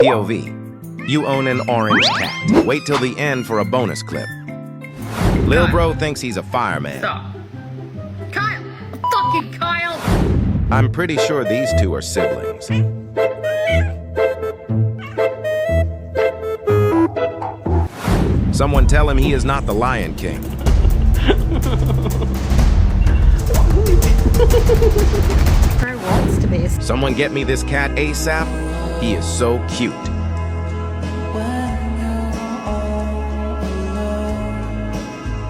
POV. You own an orange cat. Wait till the end for a bonus clip. Lil Bro thinks he's a fireman. Stop. Kyle! Fucking Kyle! I'm pretty sure these two are siblings. Someone tell him he is not the Lion King. Bro wants to be. Someone get me this cat ASAP. He is so cute.